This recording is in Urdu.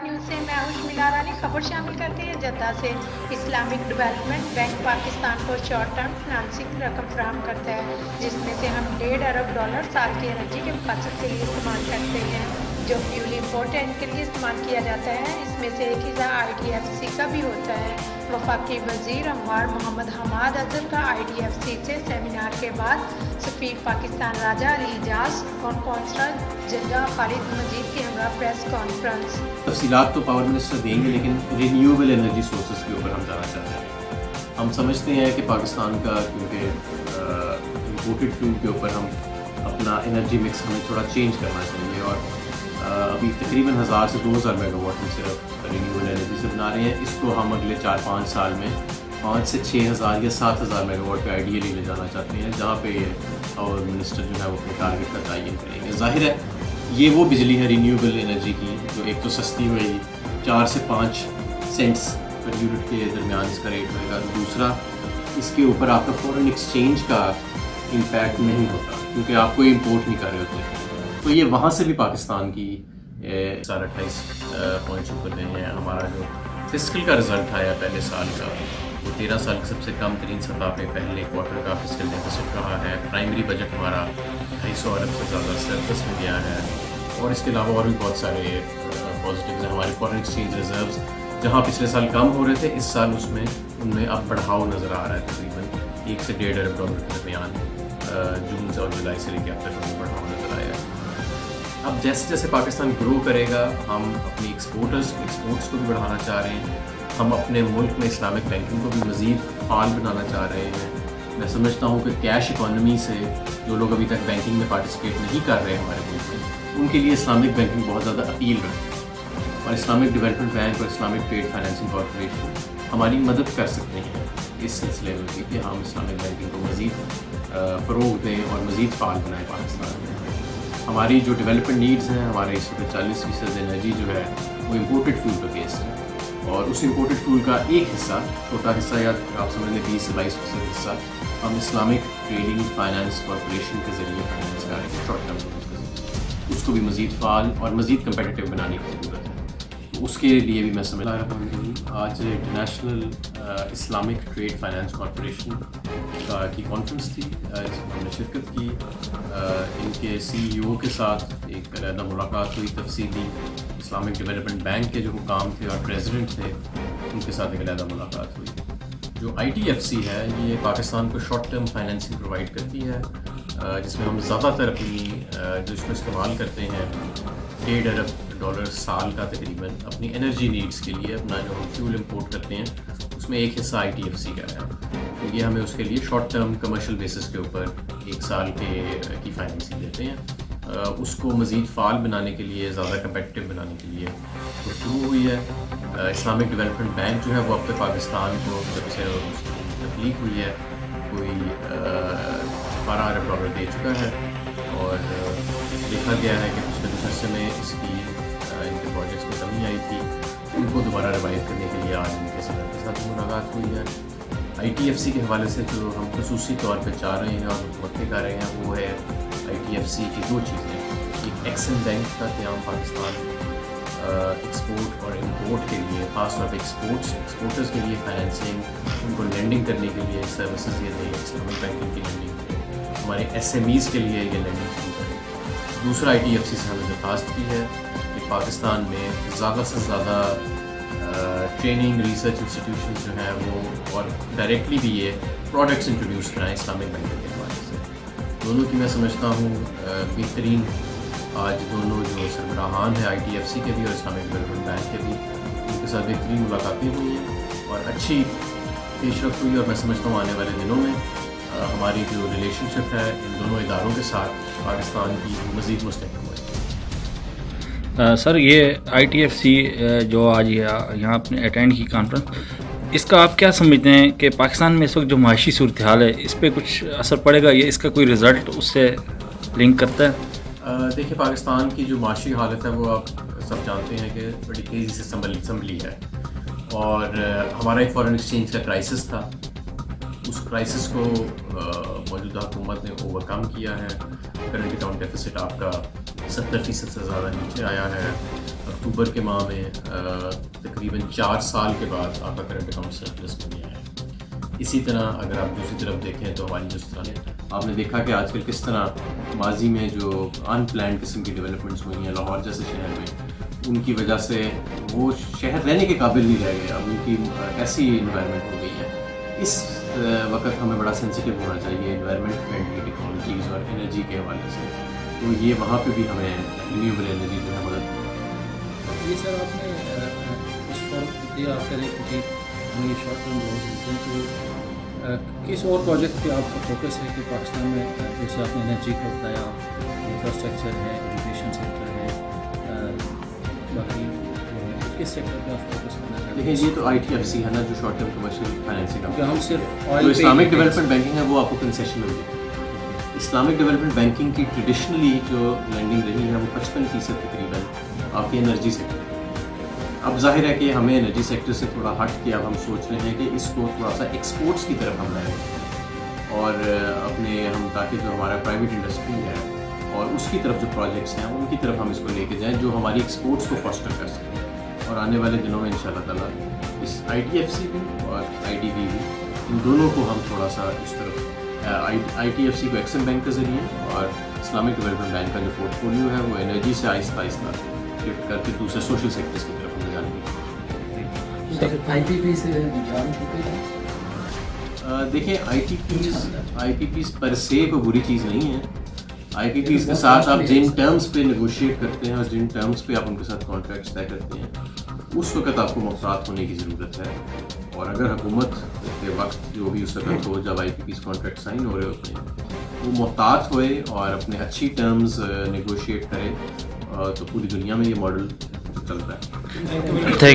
نیوز سے میں ہوں شمیلا رانی. خبر شامل کرتے ہیں جدہ سے. اسلامک ڈیولپمنٹ بینک پاکستان کو شارٹ ٹرم فنانسنگ رقم فراہم کرتا ہے جس میں سے ہم $1.5 ارب سال کی انرجی کے مقاصد کے لیے استعمال کرتے ہیں جو فیول امپورٹ کے لیے استعمال کیا جاتا ہے. اس میں سے ایک حصہ IDFC کا بھی ہوتا ہے. وفاقی وزیر اموال محمد حماد اظہر کا IDFC سے سیمینار کے بعد سفیر پاکستان راجہ علی اعجاز اور قونصلر جدہ خالد مجید کے ہمراہ پریس کانفرنس. تفصیلات تو پاور منسٹر دیں گے لیکن رینیویبل انرجی سورسز کے اوپر ہم جانا چاہتے ہیں. ہم سمجھتے ہیں کہ پاکستان کا کیونکہ امپورٹڈ فیول کے اوپر ہم اپنا انرجی مکس ہمیں تھوڑا چینج کرنا چاہیے اور ابھی تقریباً 1000 سے 2000 میگا واٹ ہم صرف رینیویبل انرجی سے بنا رہے ہیں. اس کو ہم اگلے 4-5 سال میں 5 سے 6000 یا 7000 میگا واٹ پہ آئیڈیلی لے جانا چاہتے ہیں جہاں پہ پاور منسٹر جو ہے وہ اپنے ٹارگیٹ کا تعین کریں گے. ظاہر ہے یہ وہ بجلی ہے رینیویبل انرجی کی جو ایک تو سستی ہوئے گی 4 سے 5 سینٹس پر یونٹ کے درمیان اس کا ریٹ ہوئے گا. دوسرا اس کے اوپر آپ کا فورن ایکسچینج کا امپیکٹ نہیں ہوتا کیونکہ آپ کوئی امپورٹ نہیں کر رہے ہوتے. تو یہ وہاں سے بھی پاکستان کی 28 پوائنٹس اوپر گئے ہیں. ہمارا جو فسکل کا رزلٹ آیا پہلے سال کا وہ 13 سال کی سب سے کم ترین سطح پہ پہلے کوارٹر کا فسکل ڈیفیسٹ رہا ہے. پرائمری بجٹ ہمارا 250 ارب سے زیادہ سرپلس میں گیا ہے اور اس کے علاوہ اور بھی بہت سارے پازیٹیوز ہیں. ہمارے فورن ایکسچینج ریزروز جہاں پچھلے سال کم ہو رہے تھے اس سال ان میں اب بڑھاؤ نظر آ رہا ہے. تقریباً 1 سے $1.5 ارب کے درمیان جون سے اور جولائی سے لے کے اب تک میں بڑھاؤ نظر آیا ہے. اب جیسے جیسے پاکستان گرو کرے گا ہم اپنی ایکسپورٹس کو بھی بڑھانا چاہ رہے ہیں. ہم اپنے ملک میں اسلامک بینکنگ کو بھی مزید فعال بنانا چاہ رہے ہیں. میں سمجھتا ہوں کہ کیش اکانومی سے جو لوگ ابھی تک بینکنگ میں پارٹیسپیٹ نہیں کر رہے ہمارے ملک میں ان کے لیے اسلامک بینکنگ بہت زیادہ اپیل رکھتی ہے اور اسلامک ڈیولپمنٹ بینک اور اسلامک ٹریڈ فائنینسنگ کارپوریشن ہماری مدد کر سکتے ہیں اس سلسلے میں بھی کہ ہم اسلامک بینکنگ کو مزید فروغ دیں اور مزید فعال بنائیں پاکستان میں. ہماری جو ڈیولپمنٹ نیڈز ہیں ہمارے اس وقت 40% انرجی جو ہے وہ امپورٹڈ فیول پہ بیسڈ ہے اور اس امپورٹڈ فیول کا ایک حصہ چھوٹا حصہ یا آپ سمجھ لیں 20 سے 22% حصہ ہم اسلامک ٹریڈنگ فائنانس کارپوریشن کے ذریعے فائنینس کر رہے ہیں شارٹ ٹرم. اس کو بھی مزید فعال اور مزید کمپیٹیٹیو بنانے کی ضرورت ہے. اس کے لیے بھی میں سمجھ رہا ہوں آج International Islamic Trade Finance Corporation کی کانفرنس تھی جس میں ہم نے شرکت کی. ان کے CEO کے ساتھ ایک علیحدہ ملاقات ہوئی تفصیلی. اسلامک ڈیولپمنٹ بینک کے جو حکام تھے اور پریزیڈنٹ تھے ان کے ساتھ ایک علیحدہ ملاقات ہوئی. جو IDFC ہے یہ پاکستان کو شارٹ ٹرم فائنینسنگ پرووائڈ کرتی ہے جس میں ہم زیادہ تر اپنی جو اس کو استعمال کرتے ہیں $1.5 ارب سال کا تقریباً اپنی انرجی نیڈس کے لیے اپنا جو ہم فیول امپورٹ کرتے ہیں اس میں ایک حصہ IDFC کا ہے. تو یہ ہمیں اس کے لیے شارٹ ٹرم کمرشل بیسس کے اوپر 1 سال کی فائنینسنگ دیتے ہیں. اس کو مزید فعال بنانے کے لیے زیادہ کمپیٹیٹیو بنانے کے لیے گفتگو ہوئی ہے. اسلامک ڈیولپمنٹ بینک جو ہے وہ اب تک پاکستان کو جب سے تخلیق ہوئی ہے کوئی $12 ارب دے چکا ہے اور دیکھا گیا ہے کہ پچھلے کچھ عرصے میں اس کی ان کے پروجیکٹس میں کمی آئی تھی. ان کو دوبارہ ریوائو کرنے کے لیے آج ان کے صدر کے ساتھ ملاقات ہوئی ہے. IDFC کے حوالے سے جو ہم خصوصی طور پہ چاہ رہے ہیں اور متوقع کر رہے ہیں وہ ہے IDFC کی 2 چیزیں. ایک ایکسن بینک کا قیام پاکستان ایکسپورٹ اور امپورٹ کے لیے خاص طور پہ ایکسپورٹرز کے لیے فائنینسنگ ان کو لینڈنگ کرنے کے لیے سروسز یہ دیں. اسلامک بینکنگ کی لینڈنگ ہمارے SMEs کے لیے یہ لینڈنگ شروع کریں. دوسرا IDFC سے ہمیں درخواست کی ہے کہ پاکستان میں زیادہ سے زیادہ ٹریننگ ریسرچ انسٹیٹیوشنز جو ہیں وہ اور ڈائریکٹلی بھی یہ پروڈکٹس انٹروڈیوس کرائیں اسلامک بینکنگ کے حوالے سے. دونوں کی میں سمجھتا ہوں بہترین آج دونوں جو سربراہان ہیں IDFC کے بھی اور اسلامک ڈیولپمنٹ بینک کے بھی ان کے ساتھ بہترین ملاقاتیں ہوئی ہیں اور اچھی پیش رفت ہوئی. اور میں سمجھتا ہوں آنے والے دنوں میں ہماری جو ریلیشن شپ ہے ان دونوں اداروں کے ساتھ پاکستان کی مزید مستحکم ہوئی. سر یہ IDFC جو آج یہاں اپنے اٹینڈ کی کانفرنس اس کا آپ کیا سمجھتے ہیں کہ پاکستان میں اس وقت جو معاشی صورتحال ہے اس پہ کچھ اثر پڑے گا یا اس کا کوئی رزلٹ اس سے لنک کرتا ہے؟ دیکھیے پاکستان کی جو معاشی حالت ہے وہ آپ سب جانتے ہیں کہ بڑی تیزی سے سنبھلی ہے اور ہمارا ایک فورن ایکسچینج کا کرائسس تھا. اس کرائسس کو موجودہ حکومت نے اوور کم کیا ہے. کرنٹ اکاؤنٹ ڈیفیسٹ آپ کا 70% سے زیادہ نیچے آیا ہے. اکتوبر کے ماہ میں تقریباً 4 سال کے بعد آپ کا کرنٹ اکاؤنٹ سرپلس میں آیا ہے. اسی طرح اگر آپ دوسری طرف دیکھیں تو ہماری ہندوستان میں آپ نے دیکھا کہ آج کل کس طرح ماضی میں جو ان پلانڈ قسم کی ڈیولپمنٹس ہوئی ہیں لاہور جیسے شہر میں, ان کی وجہ سے وہ شہر رہنے کے قابل نہیں رہ گیا, اب ان کی ایسی انوائرمنٹ ہو گئی ہے. اس وقت ہمیں بڑا سینسیٹیو ہونا چاہیے انوائرمنٹ فرینڈلی ٹیکنالوجیز اور انرجی کے حوالے سے, تو یہ وہاں پہ بھی ہمیں رینیویبل انرجی جو ہے مدد. یہ سر آپ نے اس پر یہ آپ کریں کہ ہمیں یہ شارٹ ٹرم گولز ملتے ہیں تو کس اور پروجیکٹ پہ آپ کا فوکس ہے کہ پاکستان میں جیسے آپ نے انرجی کا بتایا, انفراسٹرکچر ہے, ایجوکیشن سیکٹر ہے, باقی کس سیکٹر پہ آپ فوکس کرنا چاہتے ہیں؟ دیکھیں یہ تو آئی ٹی ایف سی ہے نا, جو شارٹ ٹرم کمرشل فائنینسنگ کہ ہم صرف جو اسلامک ڈیولپمنٹ بینکنگ ہے وہ آپ کو کنسیشن ہوگی. اسلامک ڈیولپمنٹ بینکنگ کی ٹریڈیشنلی جو لینڈنگ رہی ہے وہ 55% تقریباً آپ کے انرجی سیکٹر. اب ظاہر ہے کہ ہمیں انرجی سیکٹر سے تھوڑا ہٹ کے اب ہم سوچ رہے ہیں کہ اس کو تھوڑا سا ایکسپورٹس کی طرف ہم لائیں اور اپنے ہم تاکہ جو ہمارا پرائیویٹ انڈسٹری ہے اور اس کی طرف جو پروجیکٹس ہیں ان کی طرف ہم اس کو لے کے جائیں جو ہماری ایکسپورٹس کو فاسٹر کر سکیں. اور آنے والے دنوں میں انشاءاللہ تعالیٰ اس آئی ٹی ایف سی بھی اور آئی ڈی بی بھی ان دونوں کو ہم تھوڑا سا اس طرف آئی ٹی ایف سی کو ایکسم بینک کے ذریعے اور اسلامک ڈیولپمنٹ بینک کا جو پورٹ فولیو ہے وہ انرجی سے آہستہ آہستہ شفٹ کر کے دوسرے سوشل سیکٹرس کی طرف ہم جانے کی. آئی پی پی سے جان چکے ہیں. دیکھیں آئی پی پیز پر سے کوئی بری چیز نہیں ہے. آئی پی پیز کے ساتھ آپ جن ٹرمز پہ نیگوشیٹ کرتے ہیں اور جن ٹرمز پہ آپ ان کے ساتھ کانٹریکٹس طے کرتے ہیں اس وقت آپ کو محتاط ہونے کی ضرورت ہے. اور اگر حکومت کے وقت جو بھی اس وقت ہو جب آئی پی پیز کانٹریکٹ سائن ہو رہے ہوتے ہیں وہ محتاط ہوئے اور اپنے اچھی ٹرمز نیگوشیٹ کرے تو پوری دنیا میں یہ ماڈل چلتا ہے. Thank you.